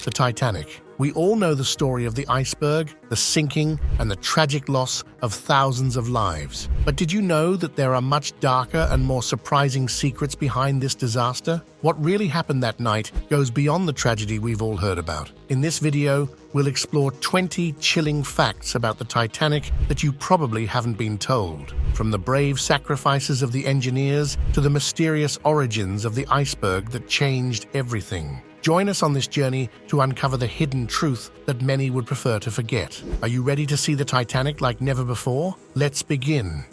The Titanic. We all know the story of the iceberg, the sinking, and the tragic loss of thousands of lives. But did you know that there are much darker and more surprising secrets behind this disaster? What really happened that night goes beyond the tragedy we've all heard about. In this video, we'll explore 20 chilling facts about the Titanic that you probably haven't been told. From the brave sacrifices of the engineers to the mysterious origins of the iceberg that changed everything. Join us on this journey to uncover the hidden truth that many would prefer to forget. Are you ready to see the Titanic like never before? Let's begin.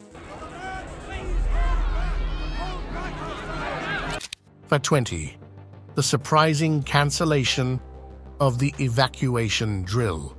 Fact 20. The surprising cancellation of the evacuation drill.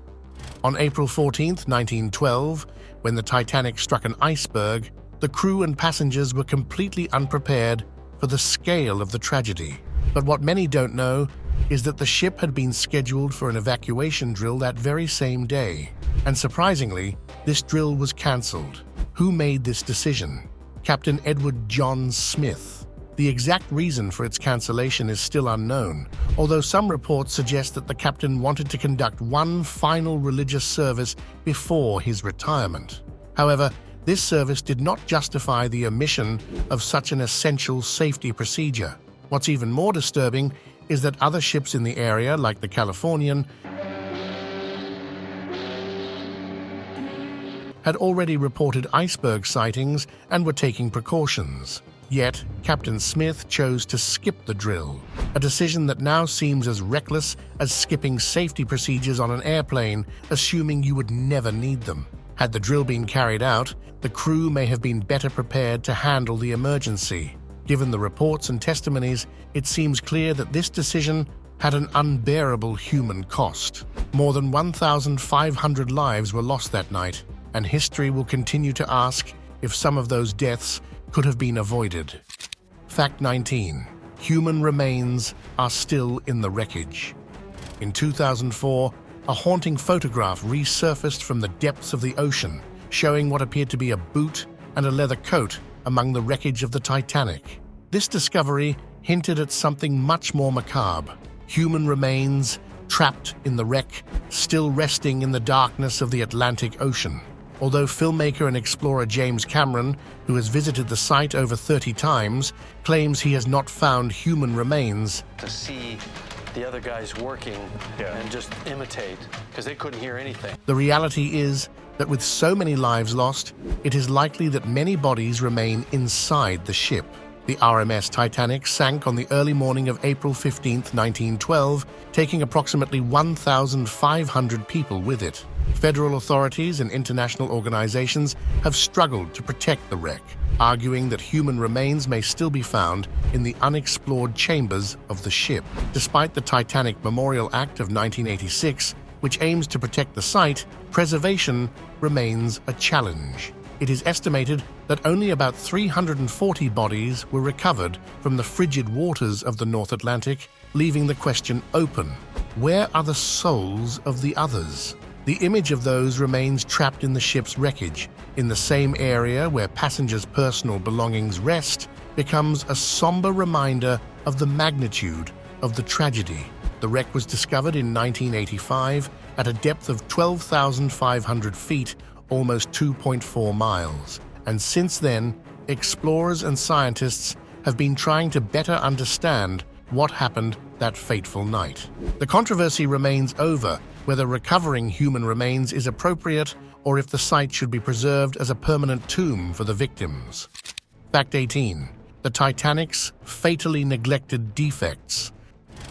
On April 14, 1912, when the Titanic struck an iceberg, the crew and passengers were completely unprepared for the scale of the tragedy. But what many don't know is that the ship had been scheduled for an evacuation drill that very same day. And surprisingly, this drill was cancelled. Who made this decision? Captain Edward John Smith. The exact reason for its cancellation is still unknown, although some reports suggest that the captain wanted to conduct one final religious service before his retirement. However, this service did not justify the omission of such an essential safety procedure. What's even more disturbing is that other ships in the area, like the Californian, had already reported iceberg sightings and were taking precautions. Yet, Captain Smith chose to skip the drill, a decision that now seems as reckless as skipping safety procedures on an airplane, assuming you would never need them. Had the drill been carried out, the crew may have been better prepared to handle the emergency. Given the reports and testimonies, it seems clear that this decision had an unbearable human cost. More than 1,500 lives were lost that night, and history will continue to ask if some of those deaths could have been avoided. Fact 19. Human remains are still in the wreckage. In 2004, a haunting photograph resurfaced from the depths of the ocean, showing what appeared to be a boot and a leather coat among the wreckage of the Titanic. This discovery hinted at something much more macabre. Human remains trapped in the wreck, still resting in the darkness of the Atlantic Ocean. Although filmmaker and explorer James Cameron, who has visited the site over 30 times, claims he has not found human remains. To see the other guys working and just imitate, because they couldn't hear anything. The reality is that with so many lives lost, it is likely that many bodies remain inside the ship. The RMS Titanic sank on the early morning of April 15, 1912, taking approximately 1,500 people with it. Federal authorities and international organizations have struggled to protect the wreck, arguing that human remains may still be found in the unexplored chambers of the ship. Despite the Titanic Memorial Act of 1986, which aims to protect the site, preservation remains a challenge. It is estimated that only about 340 bodies were recovered from the frigid waters of the North Atlantic, leaving the question open: where are the souls of the others? The image of those remains trapped in the ship's wreckage, in the same area where passengers' personal belongings rest, becomes a somber reminder of the magnitude of the tragedy. The wreck was discovered in 1985 at a depth of 12,500 feet, almost 2.4 miles. And since then, explorers and scientists have been trying to better understand what happened that fateful night. The controversy remains over whether recovering human remains is appropriate or if the site should be preserved as a permanent tomb for the victims. Fact 18. The Titanic's fatally neglected defects.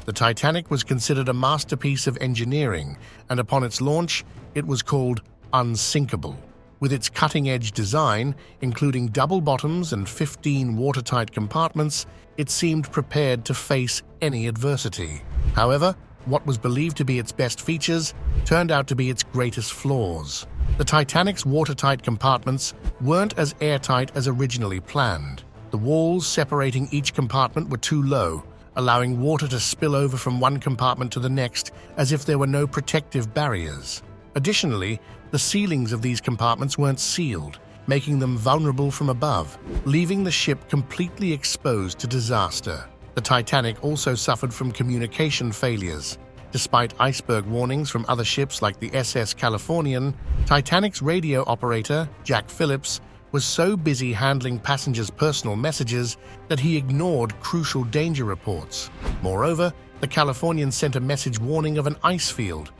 The Titanic was considered a masterpiece of engineering, and upon its launch, it was called unsinkable. With its cutting-edge design, including double bottoms and 15 watertight compartments, it seemed prepared to face any adversity. However, what was believed to be its best features turned out to be its greatest flaws. The Titanic's watertight compartments weren't as airtight as originally planned. The walls separating each compartment were too low, allowing water to spill over from one compartment to the next as if there were no protective barriers. Additionally, the ceilings of these compartments weren't sealed, making them vulnerable from above, leaving the ship completely exposed to disaster. The Titanic also suffered from communication failures. Despite iceberg warnings from other ships like the SS Californian, Titanic's radio operator, Jack Phillips, was so busy handling passengers' personal messages that he ignored crucial danger reports. Moreover, the Californian sent a message warning of an ice field,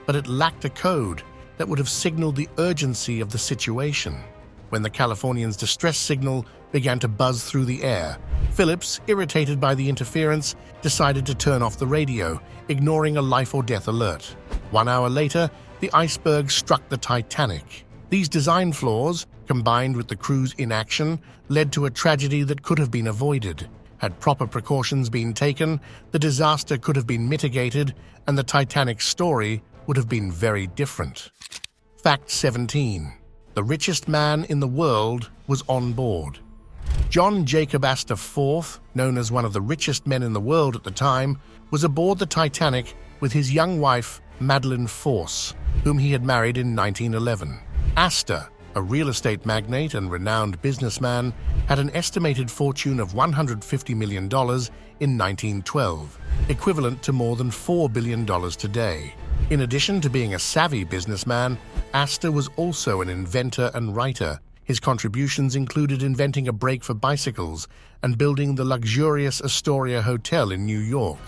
but it lacked a code that would have signaled the urgency of the situation. When the Californian's distress signal began to buzz through the air, Phillips, irritated by the interference, decided to turn off the radio, ignoring a life-or-death alert. 1 hour later, the iceberg struck the Titanic. These design flaws, combined with the crew's inaction, led to a tragedy that could have been avoided. Had proper precautions been taken, the disaster could have been mitigated, and the Titanic's story would have been very different. Fact 17. The richest man in the world was on board. John Jacob Astor IV, known as one of the richest men in the world at the time, was aboard the Titanic with his young wife, Madeleine Force, whom he had married in 1911. Astor, a real estate magnate and renowned businessman, had an estimated fortune of $150 million in 1912, equivalent to more than $4 billion today. In addition to being a savvy businessman, Astor was also an inventor and writer. His contributions included inventing a brake for bicycles and building the luxurious Astoria Hotel in New York.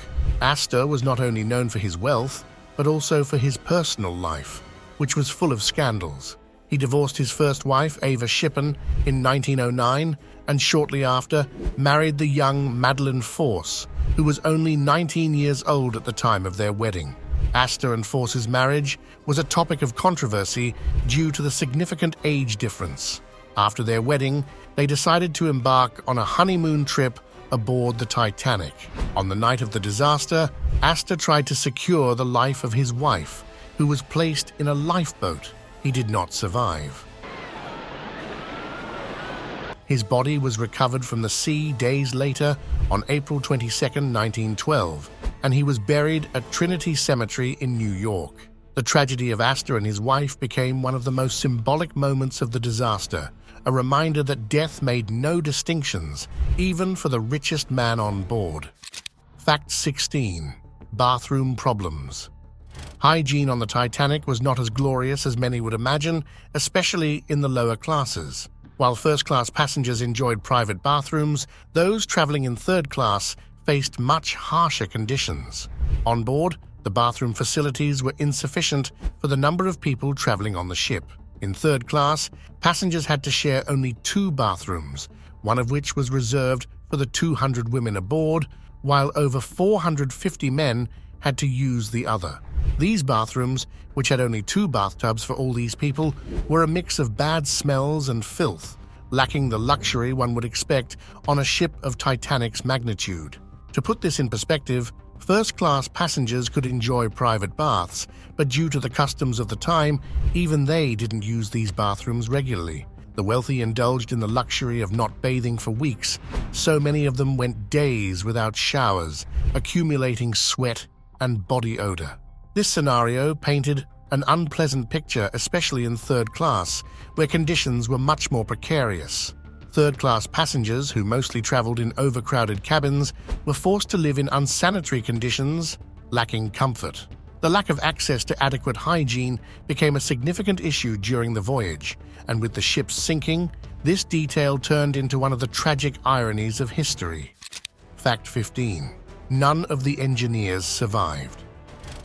Astor was not only known for his wealth, but also for his personal life, which was full of scandals. He divorced his first wife, Ava Shippen, in 1909, and shortly after married the young Madeleine Force, who was only 19 years old at the time of their wedding. Astor and Force's marriage was a topic of controversy due to the significant age difference. After their wedding, they decided to embark on a honeymoon trip aboard the Titanic. On the night of the disaster, Astor tried to secure the life of his wife, who was placed in a lifeboat. He did not survive. His body was recovered from the sea days later on April 22, 1912, and he was buried at Trinity Cemetery in New York. The tragedy of Astor and his wife became one of the most symbolic moments of the disaster, a reminder that death made no distinctions, even for the richest man on board. Fact 16. Bathroom problems. Hygiene on the Titanic was not as glorious as many would imagine, especially in the lower classes. While first-class passengers enjoyed private bathrooms, those traveling in third class faced much harsher conditions. On board, the bathroom facilities were insufficient for the number of people traveling on the ship. In third class, passengers had to share only 2 bathrooms, one of which was reserved for the 200 women aboard, while over 450 men had to use the other. These bathrooms, which had only 2 bathtubs for all these people, were a mix of bad smells and filth, lacking the luxury one would expect on a ship of Titanic's magnitude. To put this in perspective, first-class passengers could enjoy private baths, but due to the customs of the time, even they didn't use these bathrooms regularly. The wealthy indulged in the luxury of not bathing for weeks. So many of them went days without showers, accumulating sweat and body odor. This scenario painted an unpleasant picture, especially in third class, where conditions were much more precarious. Third-class passengers, who mostly traveled in overcrowded cabins, were forced to live in unsanitary conditions, lacking comfort. The lack of access to adequate hygiene became a significant issue during the voyage, and with the ship's sinking, this detail turned into one of the tragic ironies of history. Fact 15. None of the engineers survived.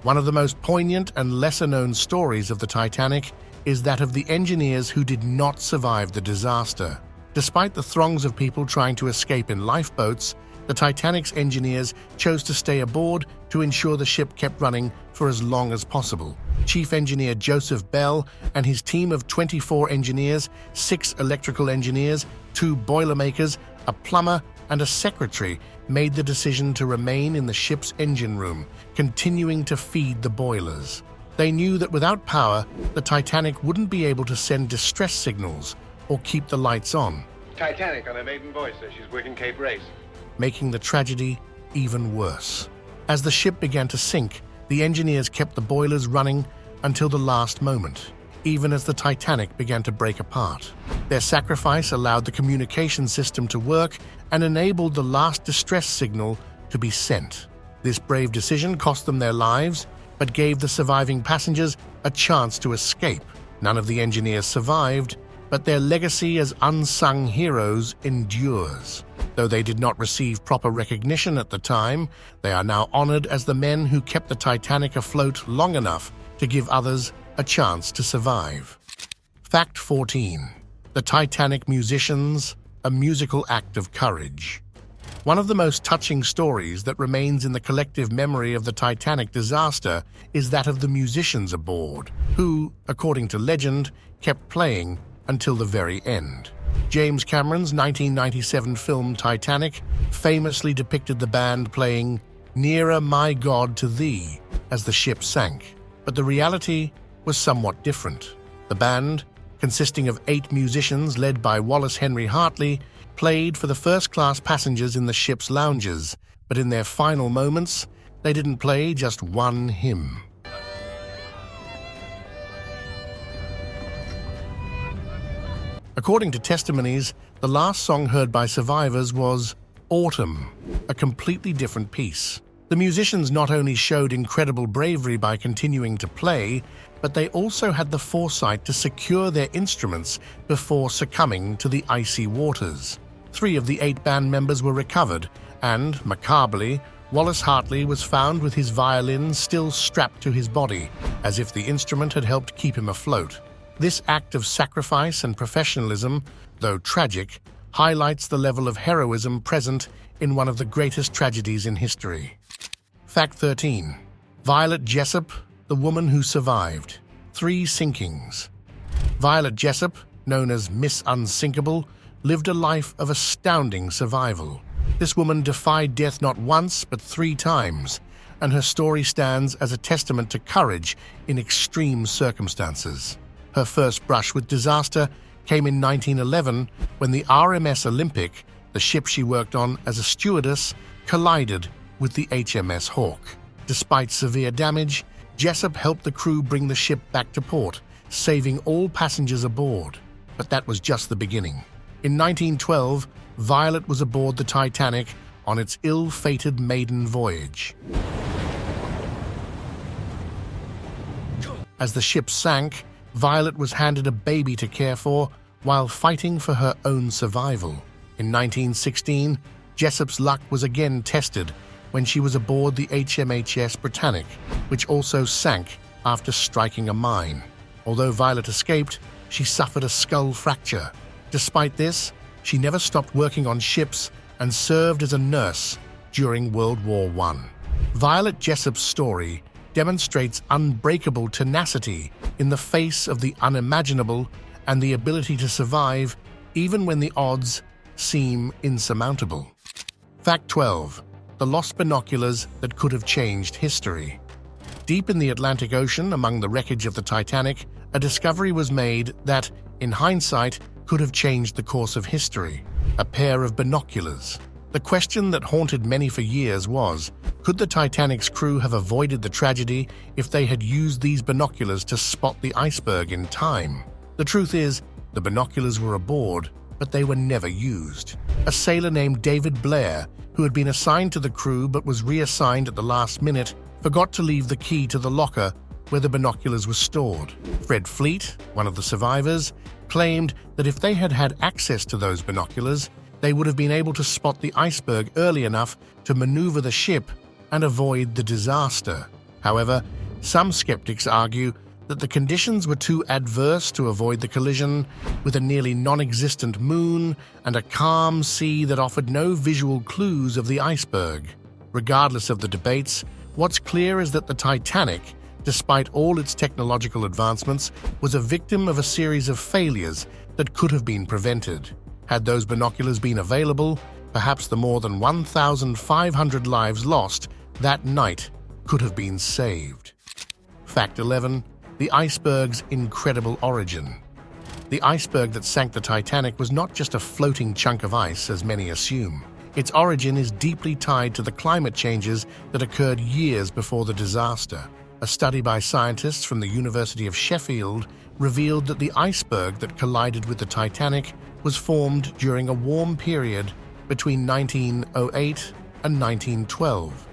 One of the most poignant and lesser-known stories of the Titanic is that of the engineers who did not survive the disaster. Despite the throngs of people trying to escape in lifeboats, the Titanic's engineers chose to stay aboard to ensure the ship kept running for as long as possible. Chief Engineer Joseph Bell and his team of 24 engineers, 6 electrical engineers, 2 boilermakers, a plumber, and a secretary made the decision to remain in the ship's engine room, continuing to feed the boilers. They knew that without power, the Titanic wouldn't be able to send distress signals or keep the lights on. Titanic on her maiden voyage, so she's working Cape Race. Making the tragedy even worse. As the ship began to sink, the engineers kept the boilers running until the last moment, even as the Titanic began to break apart. Their sacrifice allowed the communication system to work and enabled the last distress signal to be sent. This brave decision cost them their lives, but gave the surviving passengers a chance to escape. None of the engineers survived, but their legacy as unsung heroes endures. Though they did not receive proper recognition at the time, they are now honored as the men who kept the Titanic afloat long enough to give others a chance to survive. Fact 14. The Titanic musicians, a musical act of courage. One of the most touching stories that remains in the collective memory of the Titanic disaster is that of the musicians aboard, who, according to legend, kept playing until the very end. James Cameron's 1997 film Titanic famously depicted the band playing "Nearer, My God, to Thee" as the ship sank, but the reality was somewhat different. The band, consisting of 8 musicians led by Wallace Henry Hartley, played for the first-class passengers in the ship's lounges, but in their final moments, they didn't play just one hymn. According to testimonies, the last song heard by survivors was "Autumn," a completely different piece. The musicians not only showed incredible bravery by continuing to play, but they also had the foresight to secure their instruments before succumbing to the icy waters. 3 of the 8 band members were recovered, and, macabrely, Wallace Hartley was found with his violin still strapped to his body, as if the instrument had helped keep him afloat. This act of sacrifice and professionalism, though tragic, highlights the level of heroism present in one of the greatest tragedies in history. Fact 13. Violet Jessop, the woman who survived. 3 sinkings. Violet Jessop, known as Miss Unsinkable, lived a life of astounding survival. This woman defied death not once, but 3 times, and her story stands as a testament to courage in extreme circumstances. Her first brush with disaster came in 1911 when the RMS Olympic, the ship she worked on as a stewardess, collided with the HMS Hawk. Despite severe damage, Jessop helped the crew bring the ship back to port, saving all passengers aboard. But that was just the beginning. In 1912, Violet was aboard the Titanic on its ill-fated maiden voyage. As the ship sank, Violet was handed a baby to care for while fighting for her own survival. In 1916, Jessop's luck was again tested when she was aboard the HMHS Britannic, which also sank after striking a mine. Although Violet escaped, she suffered a skull fracture. Despite this, she never stopped working on ships and served as a nurse during World War I. Violet Jessop's story demonstrates unbreakable tenacity in the face of the unimaginable and the ability to survive even when the odds seem insurmountable. Fact 12. The lost binoculars that could have changed history. Deep in the Atlantic Ocean, among the wreckage of the Titanic, a discovery was made that, in hindsight, could have changed the course of history. A pair of binoculars. The question that haunted many for years was, could the Titanic's crew have avoided the tragedy if they had used these binoculars to spot the iceberg in time? The truth is, the binoculars were aboard, but they were never used. A sailor named David Blair, who had been assigned to the crew but was reassigned at the last minute, forgot to leave the key to the locker where the binoculars were stored. Fred Fleet, one of the survivors, claimed that if they had had access to those binoculars, they would have been able to spot the iceberg early enough to maneuver the ship and avoid the disaster. However, some skeptics argue that the conditions were too adverse to avoid the collision, with a nearly non-existent moon and a calm sea that offered no visual clues of the iceberg. Regardless of the debates, what's clear is that the Titanic, despite all its technological advancements, was a victim of a series of failures that could have been prevented. Had those binoculars been available, perhaps the more than 1,500 lives lost that night could have been saved. Fact 11. The iceberg's incredible origin. The iceberg that sank the Titanic was not just a floating chunk of ice, as many assume. Its origin is deeply tied to the climate changes that occurred years before the disaster. A study by scientists from the University of Sheffield revealed that the iceberg that collided with the Titanic was formed during a warm period between 1908 and 1912.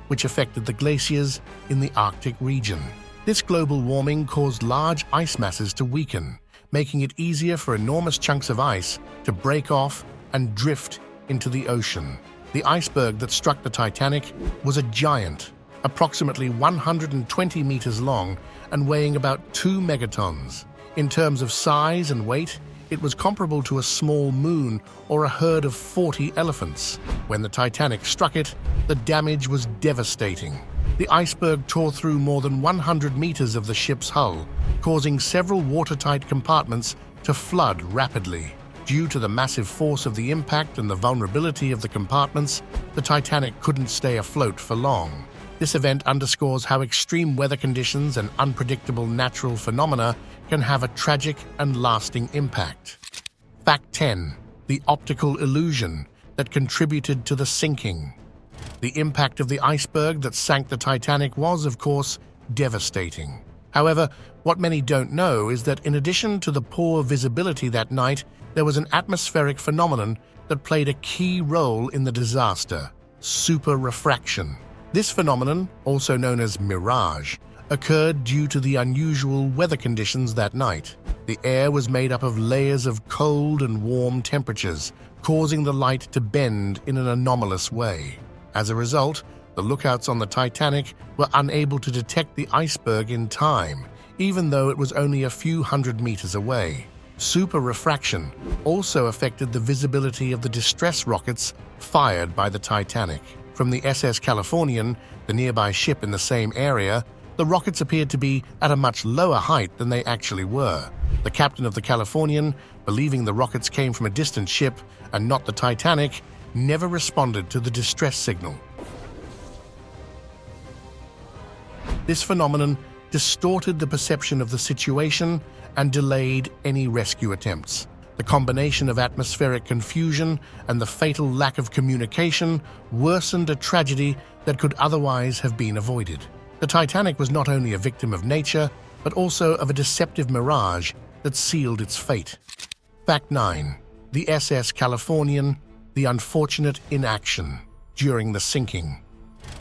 which affected the glaciers in the Arctic region. This global warming caused large ice masses to weaken, making it easier for enormous chunks of ice to break off and drift into the ocean. The iceberg that struck the Titanic was a giant, approximately 120 meters long and weighing about 2 megatons. In terms of size and weight, it was comparable to a small moon or a herd of 40 elephants. When the Titanic struck it, the damage was devastating. The iceberg tore through more than 100 meters of the ship's hull, causing several watertight compartments to flood rapidly. Due to the massive force of the impact and the vulnerability of the compartments, the Titanic couldn't stay afloat for long. This event underscores how extreme weather conditions and unpredictable natural phenomena can have a tragic and lasting impact. Fact 10. The optical illusion that contributed to the sinking. The impact of the iceberg that sank the Titanic was, of course, devastating. However, what many don't know is that in addition to the poor visibility that night, there was an atmospheric phenomenon that played a key role in the disaster: superrefraction. This phenomenon, also known as mirage, occurred due to the unusual weather conditions that night. The air was made up of layers of cold and warm temperatures, causing the light to bend in an anomalous way. As a result, the lookouts on the Titanic were unable to detect the iceberg in time, even though it was only a few hundred meters away. Superrefraction also affected the visibility of the distress rockets fired by the Titanic. From the SS Californian, the nearby ship in the same area, the rockets appeared to be at a much lower height than they actually were. The captain of the Californian, believing the rockets came from a distant ship and not the Titanic, never responded to the distress signal. This phenomenon distorted the perception of the situation and delayed any rescue attempts. The combination of atmospheric confusion and the fatal lack of communication worsened a tragedy that could otherwise have been avoided. The Titanic was not only a victim of nature, but also of a deceptive mirage that sealed its fate. Fact 9. The SS Californian, the unfortunate inaction during the sinking.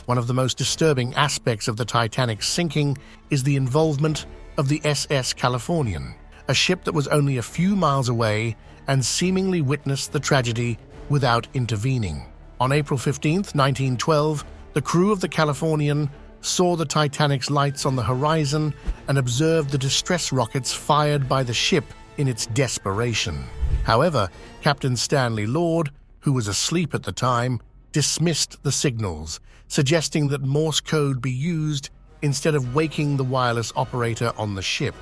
One of the most disturbing aspects of the Titanic's sinking is the involvement of the SS Californian, a ship that was only a few miles away and seemingly witnessed the tragedy without intervening. On April 15, 1912, the crew of the Californian saw the Titanic's lights on the horizon and observed the distress rockets fired by the ship in its desperation. However, Captain Stanley Lord, who was asleep at the time, dismissed the signals, suggesting that Morse code be used instead of waking the wireless operator on the ship.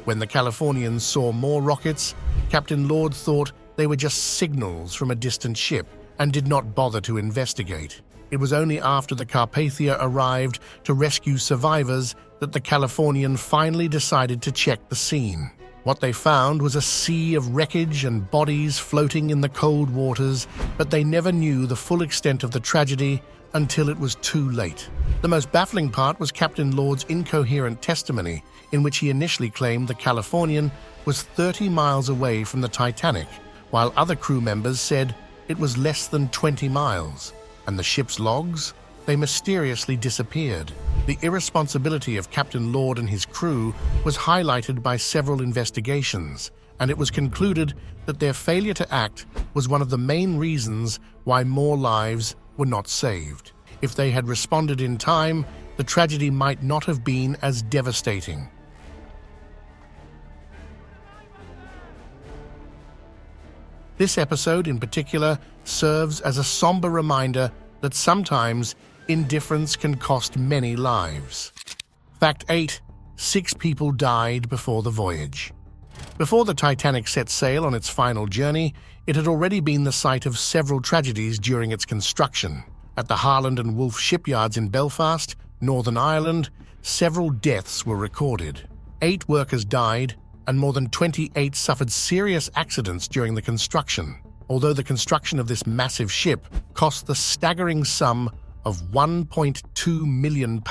When the Californians saw more rockets, Captain Lord thought they were just signals from a distant ship and did not bother to investigate. It was only after the Carpathia arrived to rescue survivors that the Californian finally decided to check the scene. What they found was a sea of wreckage and bodies floating in the cold waters, but they never knew the full extent of the tragedy until it was too late. The most baffling part was Captain Lord's incoherent testimony, in which he initially claimed the Californian was 30 miles away from the Titanic, while other crew members said it was less than 20 miles. And the ship's logs? They mysteriously disappeared. The irresponsibility of Captain Lord and his crew was highlighted by several investigations, and it was concluded that their failure to act was one of the main reasons why more lives were not saved. If they had responded in time, the tragedy might not have been as devastating. This episode in particular serves as a somber reminder that sometimes indifference can cost many lives. Fact 8. 6 people died before the voyage. Before the Titanic set sail on its final journey, it had already been the site of several tragedies during its construction. At the Harland and Wolff shipyards in Belfast, Northern Ireland, several deaths were recorded. 8 workers died, and more than 28 suffered serious accidents during the construction. Although the construction of this massive ship cost the staggering sum of £1.2 million,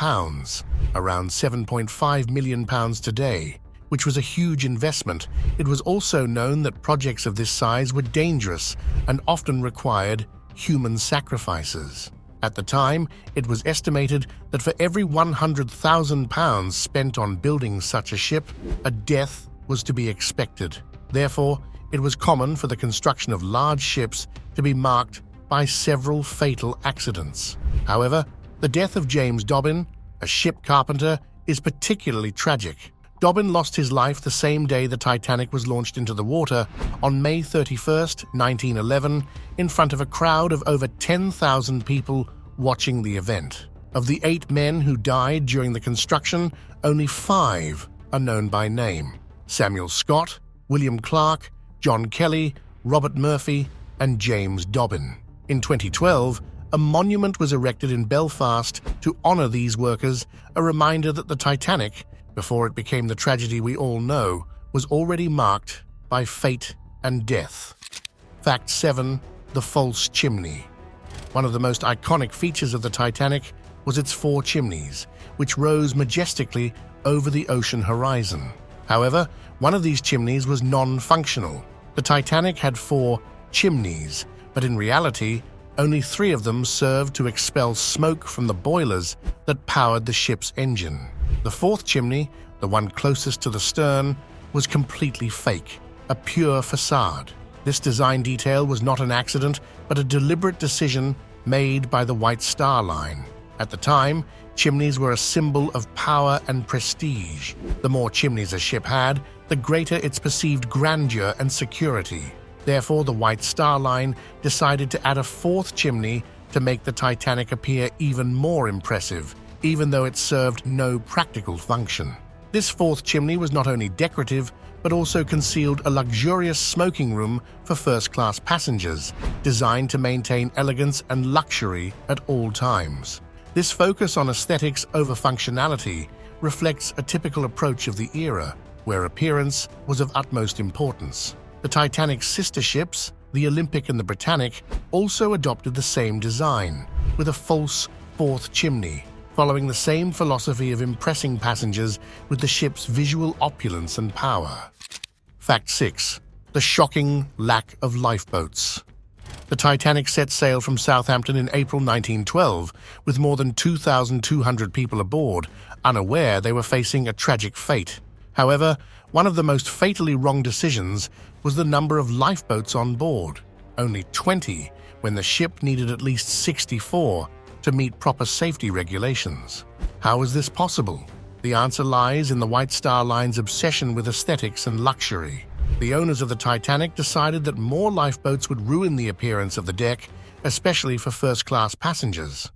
around £7.5 million today, which was a huge investment, it was also known that projects of this size were dangerous and often required human sacrifices. At the time, it was estimated that for every £100,000 spent on building such a ship, a death was to be expected. Therefore, it was common for the construction of large ships to be marked by several fatal accidents. However, the death of James Dobbin, a ship carpenter, is particularly tragic. Dobbin lost his life the same day the Titanic was launched into the water on May 31, 1911, in front of a crowd of over 10,000 people watching the event. Of the 8 men who died during the construction, only 5 are known by name: Samuel Scott, William Clark, John Kelly, Robert Murphy, and James Dobbin. In 2012, a monument was erected in Belfast to honor these workers, a reminder that the Titanic, before it became the tragedy we all know, was already marked by fate and death. Fact 7. The false chimney. One of the most iconic features of the Titanic was its 4 chimneys, which rose majestically over the ocean horizon. However, one of these chimneys was non-functional. The Titanic had 4 chimneys, but in reality, only 3 of them served to expel smoke from the boilers that powered the ship's engine. The 4th chimney, the one closest to the stern, was completely fake, a pure facade. This design detail was not an accident, but a deliberate decision made by the White Star Line. At the time, chimneys were a symbol of power and prestige. The more chimneys a ship had, the greater its perceived grandeur and security. Therefore, the White Star Line decided to add a 4th chimney to make the Titanic appear even more impressive, even though it served no practical function. This 4th chimney was not only decorative, but also concealed a luxurious smoking room for first-class passengers, designed to maintain elegance and luxury at all times. This focus on aesthetics over functionality reflects a typical approach of the era, where appearance was of utmost importance. The Titanic's sister ships, the Olympic and the Britannic, also adopted the same design, with a false 4th chimney, following the same philosophy of impressing passengers with the ship's visual opulence and power. Fact 6. The shocking lack of lifeboats. The Titanic set sail from Southampton in April 1912, with more than 2,200 people aboard, unaware they were facing a tragic fate. However, one of the most fatally wrong decisions was the number of lifeboats on board. Only 20, when the ship needed at least 64 to meet proper safety regulations. How is this possible? The answer lies in the White Star Line's obsession with aesthetics and luxury. The owners of the Titanic decided that more lifeboats would ruin the appearance of the deck, especially for first-class passengers.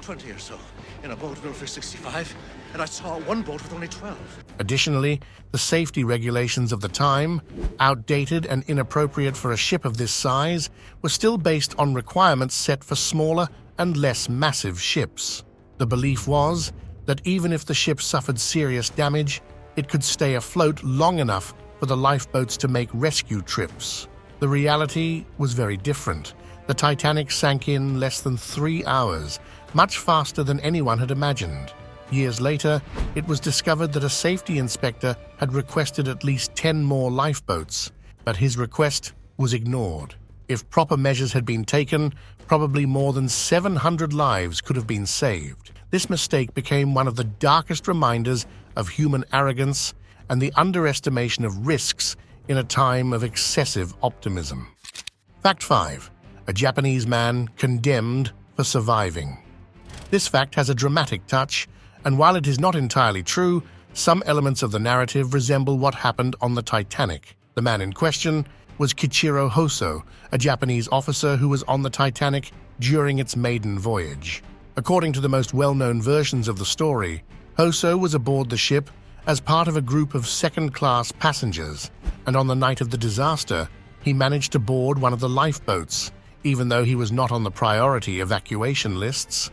20 or so in a boat built for 65, and I saw one boat with only 12. Additionally, the safety regulations of the time, outdated and inappropriate for a ship of this size, were still based on requirements set for smaller and less massive ships. The belief was that even if the ship suffered serious damage, it could stay afloat long enough for the lifeboats to make rescue trips. The reality was very different. The Titanic sank in less than 3 hours, much faster than anyone had imagined. Years later, it was discovered that a safety inspector had requested at least 10 more lifeboats, but his request was ignored. If proper measures had been taken, probably more than 700 lives could have been saved. This mistake became one of the darkest reminders of human arrogance and the underestimation of risks in a time of excessive optimism. Fact 5. A Japanese man condemned for surviving. This fact has a dramatic touch, and while it is not entirely true, some elements of the narrative resemble what happened on the Titanic. The man in question was Kichiro Hoso, a Japanese officer who was on the Titanic during its maiden voyage. According to the most well-known versions of the story, Hoso was aboard the ship as part of a group of second-class passengers, and on the night of the disaster, he managed to board one of the lifeboats, even though he was not on the priority evacuation lists.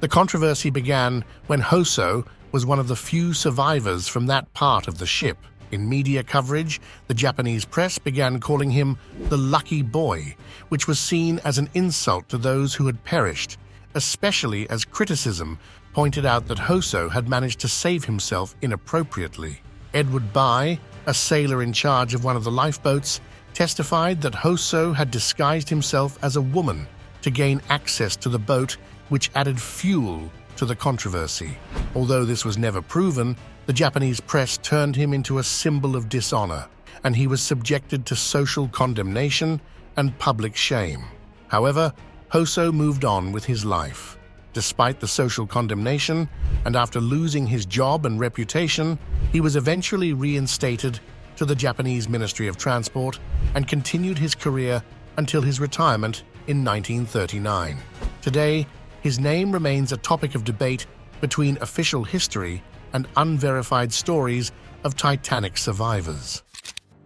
The controversy began when Hoso was one of the few survivors from that part of the ship. In media coverage, the Japanese press began calling him the lucky boy, which was seen as an insult to those who had perished, especially as criticism pointed out that Hoso had managed to save himself inappropriately. Edward Bye, a sailor in charge of one of the lifeboats, testified that Hosso had disguised himself as a woman to gain access to the boat, which added fuel to the controversy. Although this was never proven, the Japanese press turned him into a symbol of dishonor, and he was subjected to social condemnation and public shame. However, Hosso moved on with his life. Despite the social condemnation, and after losing his job and reputation, he was eventually reinstated to the Japanese Ministry of Transport and continued his career until his retirement in 1939. Today, his name remains a topic of debate between official history and unverified stories of Titanic survivors.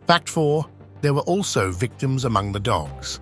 Fact 4. There were also victims among the dogs.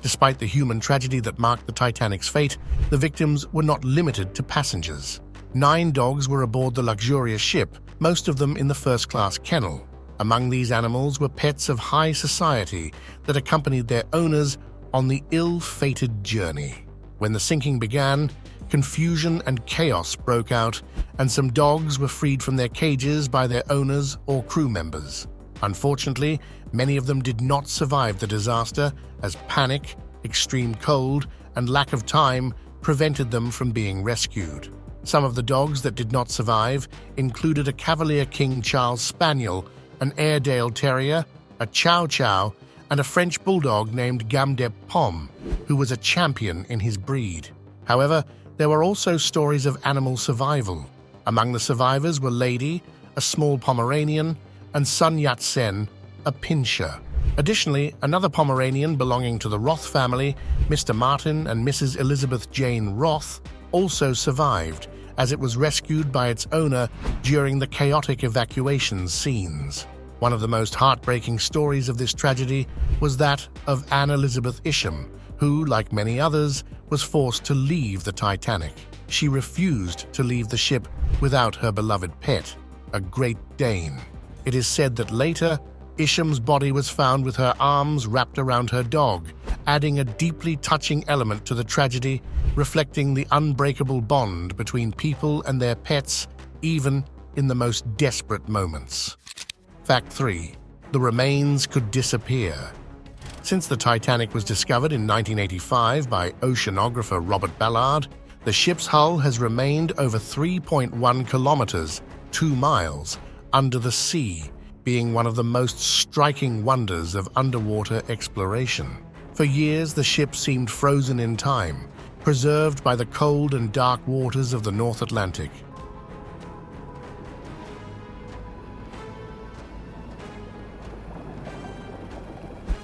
Despite the human tragedy that marked the Titanic's fate, the victims were not limited to passengers. 9 dogs were aboard the luxurious ship, most of them in the first-class kennel. Among these animals were pets of high society that accompanied their owners on the ill-fated journey. When the sinking began, confusion and chaos broke out, and some dogs were freed from their cages by their owners or crew members. Unfortunately, many of them did not survive the disaster, as panic, extreme cold, and lack of time prevented them from being rescued. Some of the dogs that did not survive included a Cavalier King Charles Spaniel, an Airedale Terrier, a Chow Chow, and a French Bulldog named Gamdep Pom, who was a champion in his breed. However, there were also stories of animal survival. Among the survivors were Lady, a small Pomeranian, and Sun Yat-sen, a pinscher. Additionally, another Pomeranian belonging to the Roth family, Mr. Martin and Mrs. Elizabeth Jane Roth, also survived, as it was rescued by its owner during the chaotic evacuation scenes. One of the most heartbreaking stories of this tragedy was that of Anne Elizabeth Isham, who, like many others, was forced to leave the Titanic. She refused to leave the ship without her beloved pet, a Great Dane. It is said that later, Isham's body was found with her arms wrapped around her dog, adding a deeply touching element to the tragedy, reflecting the unbreakable bond between people and their pets, even in the most desperate moments. Fact 3. The remains could disappear. Since the Titanic was discovered in 1985 by oceanographer Robert Ballard, the ship's hull has remained over 3.1 kilometers, 2 miles, under the sea, being one of the most striking wonders of underwater exploration. For years, the ship seemed frozen in time, preserved by the cold and dark waters of the North Atlantic.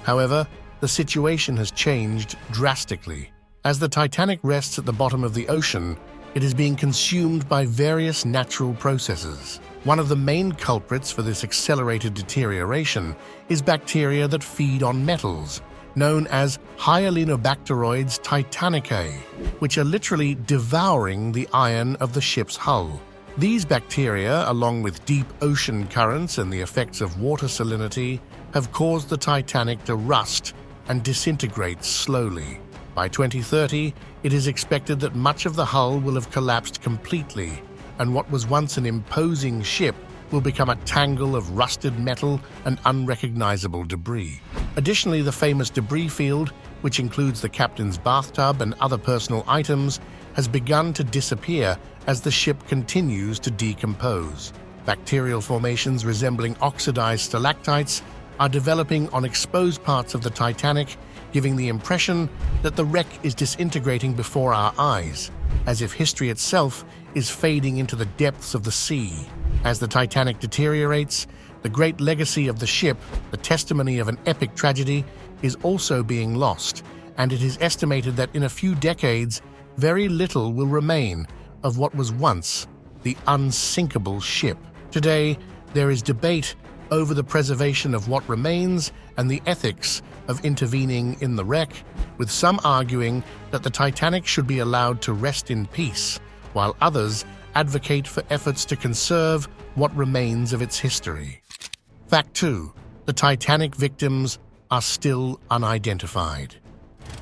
However, the situation has changed drastically. As the Titanic rests at the bottom of the ocean, it is being consumed by various natural processes. One of the main culprits for this accelerated deterioration is bacteria that feed on metals, known as Hyalinobacteroides titanicae, which are literally devouring the iron of the ship's hull. These bacteria, along with deep ocean currents and the effects of water salinity, have caused the Titanic to rust and disintegrate slowly. By 2030, it is expected that much of the hull will have collapsed completely, and what was once an imposing ship will become a tangle of rusted metal and unrecognizable debris. Additionally, the famous debris field, which includes the captain's bathtub and other personal items, has begun to disappear as the ship continues to decompose. Bacterial formations resembling oxidized stalactites are developing on exposed parts of the Titanic, giving the impression that the wreck is disintegrating before our eyes, as if history itself is fading into the depths of the sea. As the Titanic deteriorates, the great legacy of the ship, the testimony of an epic tragedy, is also being lost, and it is estimated that in a few decades, very little will remain of what was once the unsinkable ship. Today, there is debate over the preservation of what remains and the ethics of intervening in the wreck, with some arguing that the Titanic should be allowed to rest in peace, while others advocate for efforts to conserve what remains of its history. Fact 2. The Titanic victims are still unidentified.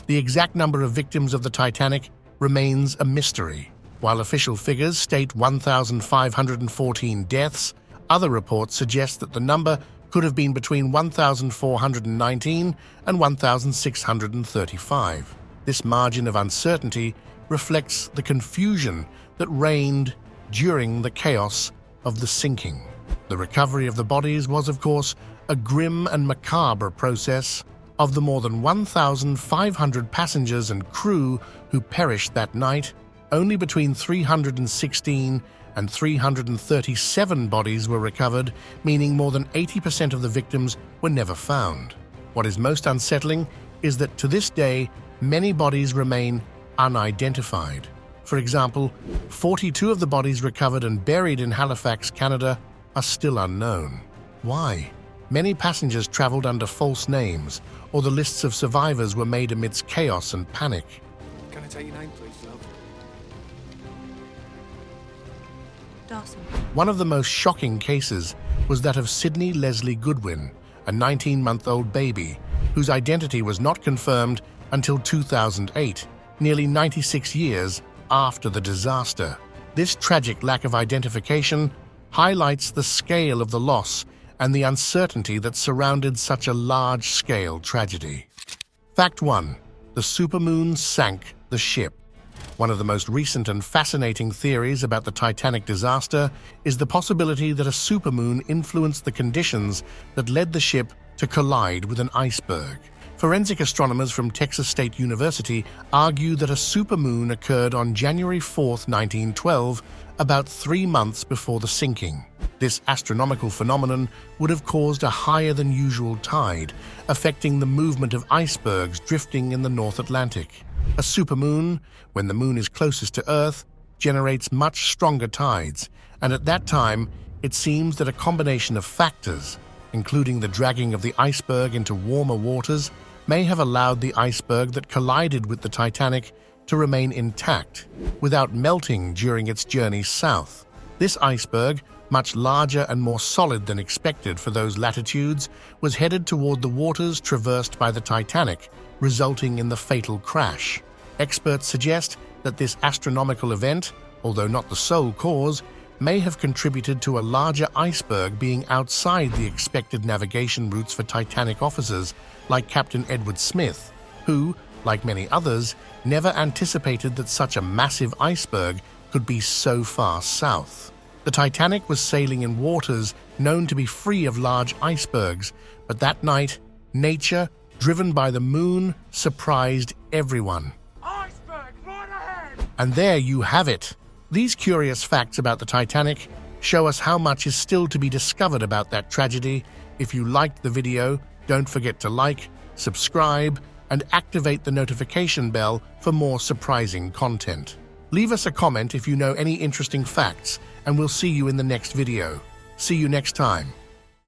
The exact number of victims of the Titanic remains a mystery. While official figures state 1,514 deaths, other reports suggest that the number could have been between 1,419 and 1,635. This margin of uncertainty reflects the confusion that reigned during the chaos of the sinking. The recovery of the bodies was, of course, a grim and macabre process. Of the more than 1,500 passengers and crew who perished that night, only between 316 and 337 bodies were recovered, meaning more than 80% of the victims were never found. What is most unsettling is that to this day, many bodies remain unidentified. For example, 42 of the bodies recovered and buried in Halifax, Canada, are still unknown. Why? Many passengers traveled under false names, or the lists of survivors were made amidst chaos and panic. Can I take your name, please, love? Dawson. One of the most shocking cases was that of Sydney Leslie Goodwin, a 19-month-old baby, whose identity was not confirmed until 2008, nearly 96 years after the disaster. This tragic lack of identification highlights the scale of the loss and the uncertainty that surrounded such a large-scale tragedy. Fact 1. The supermoon sank the ship. One of the most recent and fascinating theories about the Titanic disaster is the possibility that a supermoon influenced the conditions that led the ship to collide with an iceberg. Forensic astronomers from Texas State University argue that a supermoon occurred on January 4, 1912, about 3 months before the sinking. This astronomical phenomenon would have caused a higher-than-usual tide, affecting the movement of icebergs drifting in the North Atlantic. A supermoon, when the moon is closest to Earth, generates much stronger tides, and at that time, it seems that a combination of factors, including the dragging of the iceberg into warmer waters, may have allowed the iceberg that collided with the Titanic to remain intact, without melting during its journey south. This iceberg, much larger and more solid than expected for those latitudes, was headed toward the waters traversed by the Titanic, resulting in the fatal crash. Experts suggest that this astronomical event, although not the sole cause, may have contributed to a larger iceberg being outside the expected navigation routes for Titanic officers like Captain Edward Smith, who, like many others, never anticipated that such a massive iceberg could be so far south. The Titanic was sailing in waters known to be free of large icebergs, but that night, nature, driven by the moon, surprised everyone. Iceberg, right ahead! And there you have it. These curious facts about the Titanic show us how much is still to be discovered about that tragedy. If you liked the video, don't forget to like, subscribe, and activate the notification bell for more surprising content. Leave us a comment if you know any interesting facts, and we'll see you in the next video. See you next time.